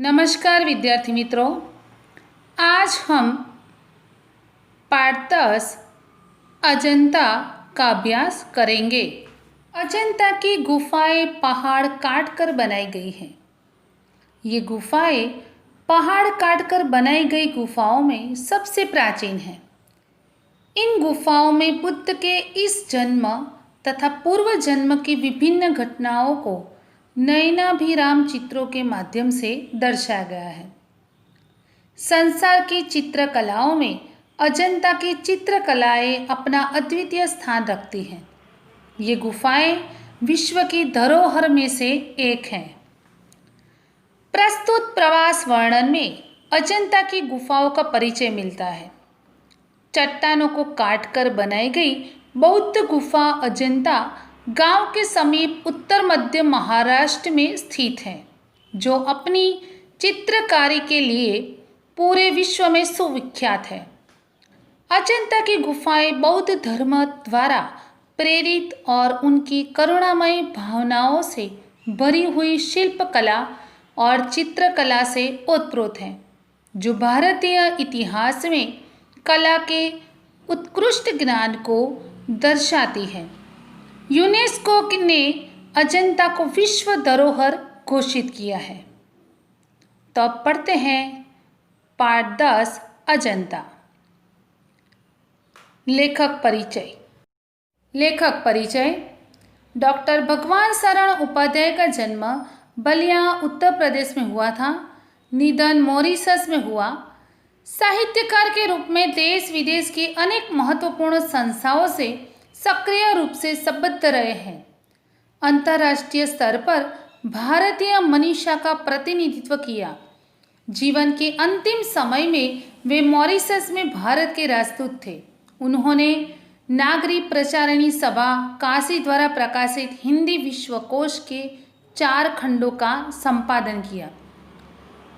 नमस्कार विद्यार्थी मित्रों, आज हम पाठ 10 अजंता का अभ्यास करेंगे। अजंता की गुफाएं पहाड़ काट कर बनाई गई हैं। ये गुफाएं पहाड़ काट कर बनाई गई गुफाओं में सबसे प्राचीन हैं। इन गुफाओं में बुद्ध के इस जन्म तथा पूर्व जन्म की विभिन्न घटनाओं को नयनाभिराम चित्रों के माध्यम से दर्शाया गया है। संसार की चित्रकलाओं में अजंता की चित्रकलाएं अपना अद्वितीय स्थान रखती हैं। ये गुफाएं विश्व की धरोहर में से एक हैं। प्रस्तुत प्रवास वर्णन में अजंता की गुफाओं का परिचय मिलता है। चट्टानों को काटकर बनाई गई बौद्ध गुफा अजंता गांव के समीप उत्तर मध्य महाराष्ट्र में स्थित है, जो अपनी चित्रकारी के लिए पूरे विश्व में सुविख्यात है। अजंता की गुफाएं बौद्ध धर्म द्वारा प्रेरित और उनकी करुणामयी भावनाओं से भरी हुई शिल्पकला और चित्रकला से ओतप्रोत हैं, जो भारतीय इतिहास में कला के उत्कृष्ट ज्ञान को दर्शाती है। यूनेस्को ने अजंता को विश्व धरोहर घोषित किया है। तो अब पढ़ते हैं पाठ 10 अजंता। लेखक परिचय। डॉक्टर भगवान शरण उपाध्याय का जन्म बलिया उत्तर प्रदेश में हुआ था। निधन मॉरिशस में हुआ। साहित्यकार के रूप में देश विदेश की अनेक महत्वपूर्ण संस्थाओं से सक्रिय रूप से संबद्ध रहे हैं। अंतर्राष्ट्रीय स्तर पर भारतीय मनीषा का प्रतिनिधित्व किया। जीवन के अंतिम समय में वे मॉरिशस में भारत के राजदूत थे। उन्होंने नागरी प्रचारिणी सभा काशी द्वारा प्रकाशित हिंदी विश्वकोश के 4 खंडों का संपादन किया।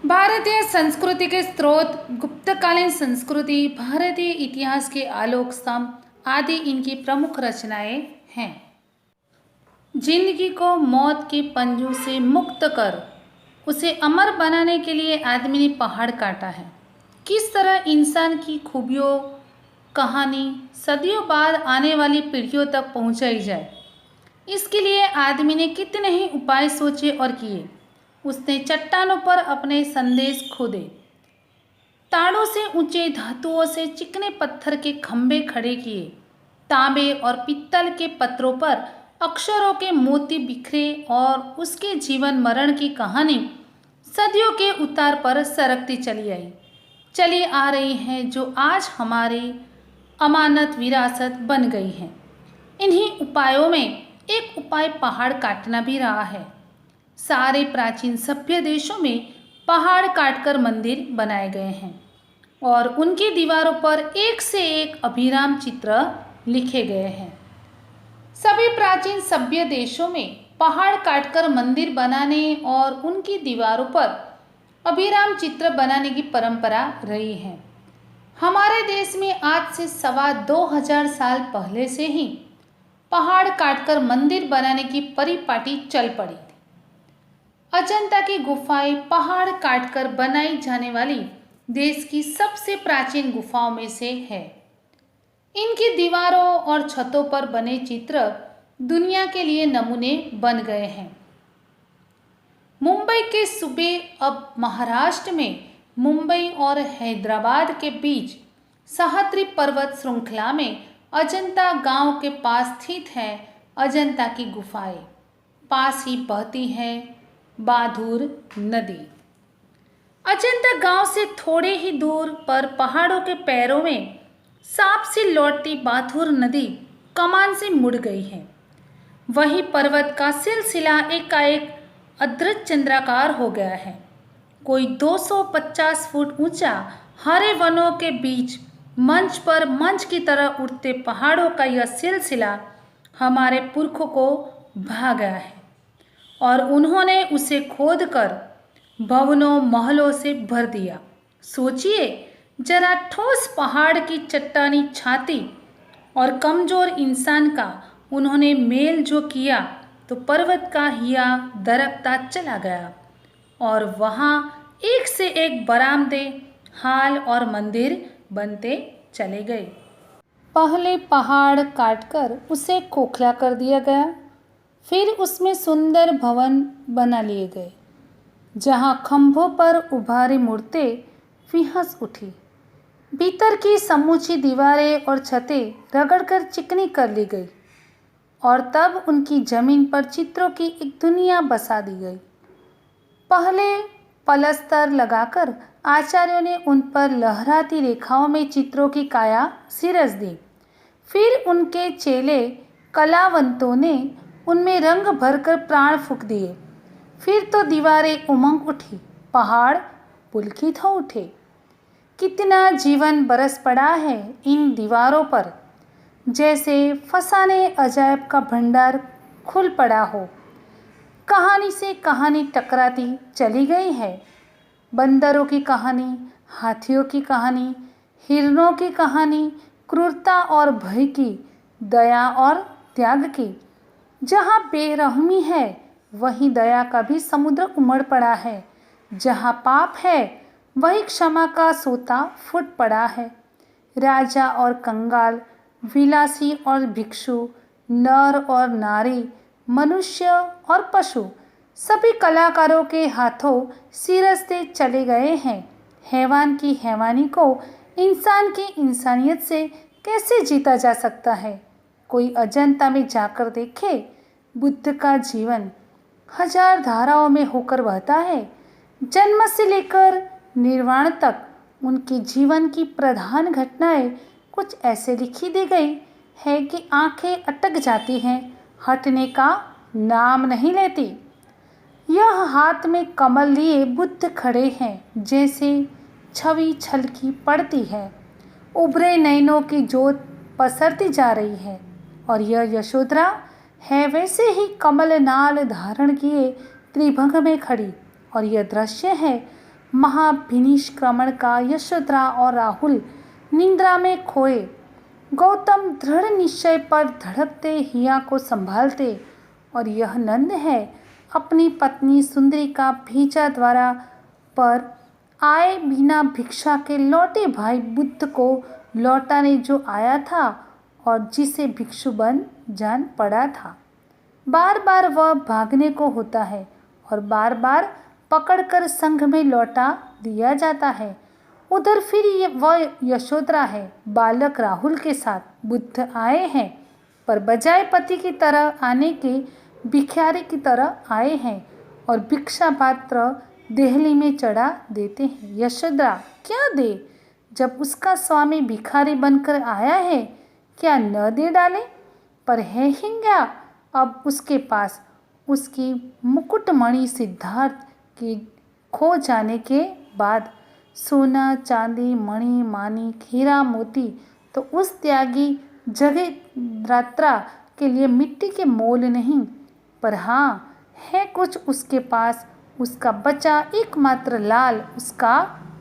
भारतीय संस्कृति के स्रोत, गुप्तकालीन संस्कृति, भारतीय इतिहास के आलोक स्तंभ आदि इनकी प्रमुख रचनाएं हैं। जिंदगी को मौत के पंजों से मुक्त कर उसे अमर बनाने के लिए आदमी ने पहाड़ काटा है। किस तरह इंसान की खूबियों कहानी सदियों बाद आने वाली पीढ़ियों तक पहुंचाई जाए, इसके लिए आदमी ने कितने ही उपाय सोचे और किए। उसने चट्टानों पर अपने संदेश खोदे, ताड़ों से ऊंचे धातुओं से चिकने पत्थर के खंभे खड़े किए, तांबे और पित्तल के पत्रों पर अक्षरों के मोती बिखरे और उसके जीवन मरण की कहानी सदियों के उतार पर सरकती चली आ रही है, जो आज हमारी अमानत विरासत बन गई है। इन्हीं उपायों में एक उपाय पहाड़ काटना भी रहा है। सारे प्राचीन सभ्य देशों में पहाड़ काटकर मंदिर बनाए गए हैं और उनकी दीवारों पर एक से एक अभिराम चित्र लिखे गए हैं। सभी प्राचीन सभ्य देशों में पहाड़ काटकर मंदिर बनाने और उनकी दीवारों पर अभिराम चित्र बनाने की परंपरा रही है। हमारे देश में आज से 2,2500 साल पहले से ही पहाड़ काटकर मंदिर बनाने की परिपाटी चल पड़ी। अजंता की गुफाएं पहाड़ काटकर बनाई जाने वाली देश की सबसे प्राचीन गुफाओं में से है। इनकी दीवारों और छतों पर बने चित्र दुनिया के लिए नमूने बन गए हैं। मुंबई के सूबे अब महाराष्ट्र में मुंबई और हैदराबाद के बीच सह्याद्री पर्वत श्रृंखला में अजंता गांव के पास स्थित है अजंता की गुफाएं। पास ही बहती है बाधुर नदी। अजंता गांव से थोड़े ही दूर पर पहाड़ों के पैरों में सांप से लौटती बाधुर नदी कमान से मुड़ गई है। वही पर्वत का सिलसिला एकाएक अदृश्य चंद्राकार हो गया है। कोई 250 फुट ऊंचा हरे वनों के बीच मंच पर मंच की तरह उठते पहाड़ों का यह सिलसिला हमारे पुरखों को भा गया है और उन्होंने उसे खोदकर भवनों महलों से भर दिया। सोचिए जरा, ठोस पहाड़ की चट्टानी छाती और कमजोर इंसान का उन्होंने मेल जो किया तो पर्वत का हिया दरकता चला गया और वहाँ एक से एक बरामदे, हाल और मंदिर बनते चले गए। पहले पहाड़ काटकर उसे खोखला कर दिया गया, फिर उसमें सुंदर भवन बना लिए गए। जहाँ खंभों पर उभारी मूर्तें विहस उठी, भीतर की समूची दीवारें और छतें रगड़कर चिकनी कर ली गई और तब उनकी जमीन पर चित्रों की एक दुनिया बसा दी गई। पहले पलस्तर लगाकर आचार्यों ने उन पर लहराती रेखाओं में चित्रों की काया सिरस दी। फिर उनके चेले कलावंतों ने उनमें रंग भरकर प्राण फूंक दिए। फिर तो दीवारें उमंग उठी, पहाड़ पुलकित हो उठे। कितना जीवन बरस पड़ा है इन दीवारों पर, जैसे फसाने अजायब का भंडार खुल पड़ा हो। कहानी से कहानी टकराती चली गई है। बंदरों की कहानी, हाथियों की कहानी, हिरणों की कहानी, क्रूरता और भय की, दया और त्याग की। जहाँ बेरहमी है वहीं दया का भी समुद्र उमड़ पड़ा है। जहाँ पाप है वहीं क्षमा का सोता फूट पड़ा है। राजा और कंगाल, विलासी और भिक्षु, नर और नारी, मनुष्य और पशु, सभी कलाकारों के हाथों सिरसते चले गए हैं। हैवान की हैवानी को इंसान की इंसानियत से कैसे जीता जा सकता है? कोई अजंता में जाकर देखे, बुद्ध का जीवन हजार धाराओं में होकर बहता है। जन्म से लेकर निर्वाण तक उनके जीवन की प्रधान घटनाएं कुछ ऐसे लिखी दी गई है कि आंखें अटक जाती हैं, हटने का नाम नहीं लेती। यह हाथ में कमल लिए बुद्ध खड़े हैं, जैसे छवि छलकी पड़ती है। उभरे नयनों की जोत पसरती जा रही है और यह यशोधरा है वैसे ही कमल नाल धारण किए त्रिभंग में खड़ी। और यह दृश्य है महाभिनिष्क्रमण का। यशोधरा और राहुल निंद्रा में खोए, गौतम दृढ़ निश्चय पर धड़कते हिया को संभालते, और यह नंद है अपनी पत्नी सुंदरी का भेजा द्वारा पर आए बिना भिक्षा के लौटे भाई बुद्ध को लौटाने जो आया था और जिसे भिक्षु बन जान पड़ा था। बार बार वह भागने को होता है और बार बार पकड़कर संघ में लौटा दिया जाता है। उधर फिर वह यशोधरा है, बालक राहुल के साथ बुद्ध आए हैं, पर बजाय पति की तरह आने के भिखारी की तरह आए हैं और भिक्षा पात्र देहली में चढ़ा देते हैं। यशोधरा क्या दे जब उसका स्वामी भिखारी बनकर आया है? क्या न दे डाले? पर है ही क्या अब उसके पास? उसकी मुकुटमणि सिद्धार्थ के खो जाने के बाद सोना चांदी मणि माणिक हीरा मोती तो उस त्यागी जगद्धात्रा के लिए मिट्टी के मोल नहीं। पर हाँ, है कुछ उसके पास, उसका बचा एकमात्र लाल, उसका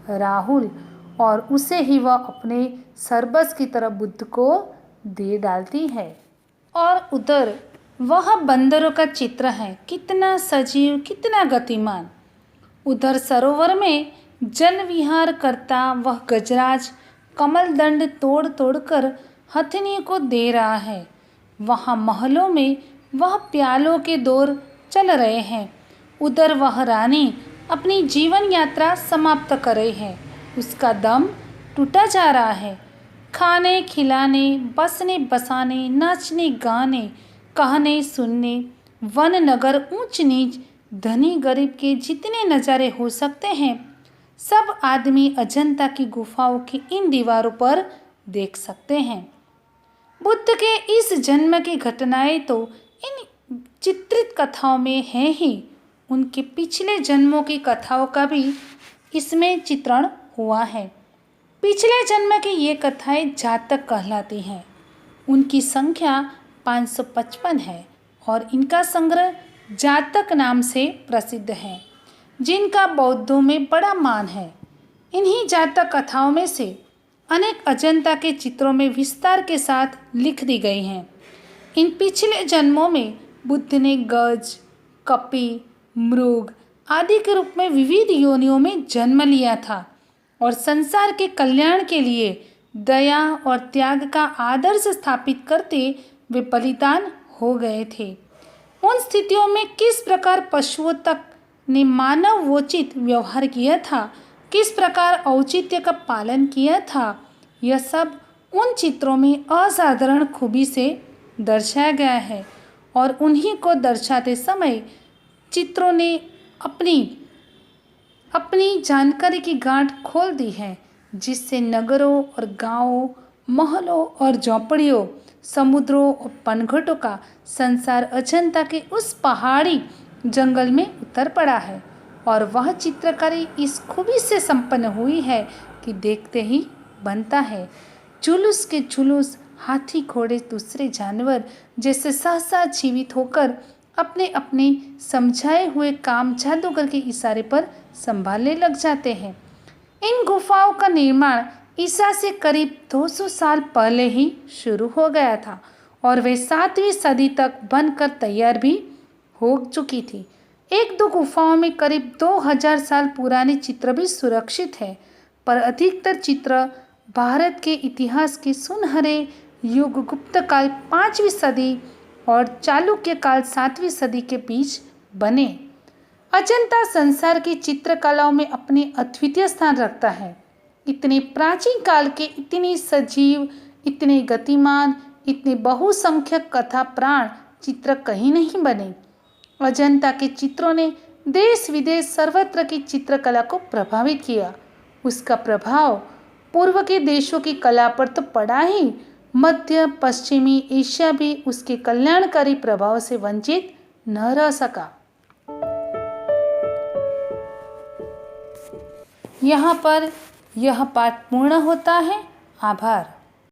राहुल, और उसे ही वह अपने सरबस की तरह बुद्ध को दे डालती है। और उधर वह बंदरों का चित्र है, कितना सजीव, कितना गतिमान। उधर सरोवर में जन विहार करता वह गजराज कमल दंड तोड़ तोड़कर हथिनी को दे रहा है। वहाँ महलों में वह प्यालों के दौर चल रहे हैं। उधर वह रानी अपनी जीवन यात्रा समाप्त कर रही है। उसका दम टूटा जा रहा है। खाने खिलाने, बसने बसाने, नाचने गाने, कहने सुनने, वन नगर ऊंच नीच, धनी गरीब के जितने नज़ारे हो सकते हैं, सब आदमी अजंता की गुफाओं की इन दीवारों पर देख सकते हैं। बुद्ध के इस जन्म की घटनाएं तो इन चित्रित कथाओं में है ही, उनके पिछले जन्मों की कथाओं का भी इसमें चित्रण हुआ है। पिछले जन्म की ये कथाएं जातक कहलाती हैं। उनकी संख्या 555 है और इनका संग्रह जातक नाम से प्रसिद्ध है, जिनका बौद्धों में बड़ा मान है। इन्हीं जातक कथाओं में से अनेक अजंता के चित्रों में विस्तार के साथ लिख दी गई हैं। इन पिछले जन्मों में बुद्ध ने गज, कपि, मृग, आदि के रूप में विविध योनियों में जन्म लिया था और संसार के कल्याण के लिए दया और त्याग का आदर्श स्थापित करते वे बलिदान हो गए थे। उन स्थितियों में किस प्रकार पशुओं तक ने मानवोचित व्यवहार किया था, किस प्रकार औचित्य का पालन किया था, यह सब उन चित्रों में असाधारण खूबी से दर्शाया गया है। और उन्हीं को दर्शाते समय चित्रों ने अपनी अपनी जानकारी की गांठ खोल दी है, जिससे नगरों और गांवों, महलों और झोंपड़ियों, समुद्रों और पनघटों का संसार अजंता के उस पहाड़ी जंगल में उतर पड़ा है। और वह चित्रकारी इस खूबी से संपन्न हुई है कि देखते ही बनता है। जुलूस के जुलूस हाथी, घोड़े, दूसरे जानवर जैसे सहसा जीवित होकर अपने अपने समझाए हुए काम जादूगर के इशारे पर संभालने लग जाते हैं। इन गुफाओं का निर्माण ईसा से करीब 200 साल पहले ही शुरू हो गया था और वे 7वीं सदी तक बनकर तैयार भी हो चुकी थी। एक दो गुफाओं में करीब 2000 साल पुराने चित्र भी सुरक्षित है, पर अधिकतर चित्र भारत के इतिहास के सुनहरे युग गुप्त काल 5वीं सदी और चालुक्य काल 7वीं सदी के बीच बने। अजंता संसार की चित्रकलाओं में अपने अद्वितीय स्थान रखता है। इतने प्राचीन काल के इतने सजीव, इतने गतिमान, इतने बहुसंख्यक कथा प्राण चित्र कहीं नहीं बने। अजंता के चित्रों ने देश विदेश सर्वत्र की चित्रकला को प्रभावित किया। उसका प्रभाव पूर्व के देशों की कला पर तो पड़ा ही, मध्य पश्चिमी एशिया भी उसके कल्याणकारी प्रभाव से वंचित न रह सका। यहाँ पर यह पाठ पूर्ण होता है। आभार।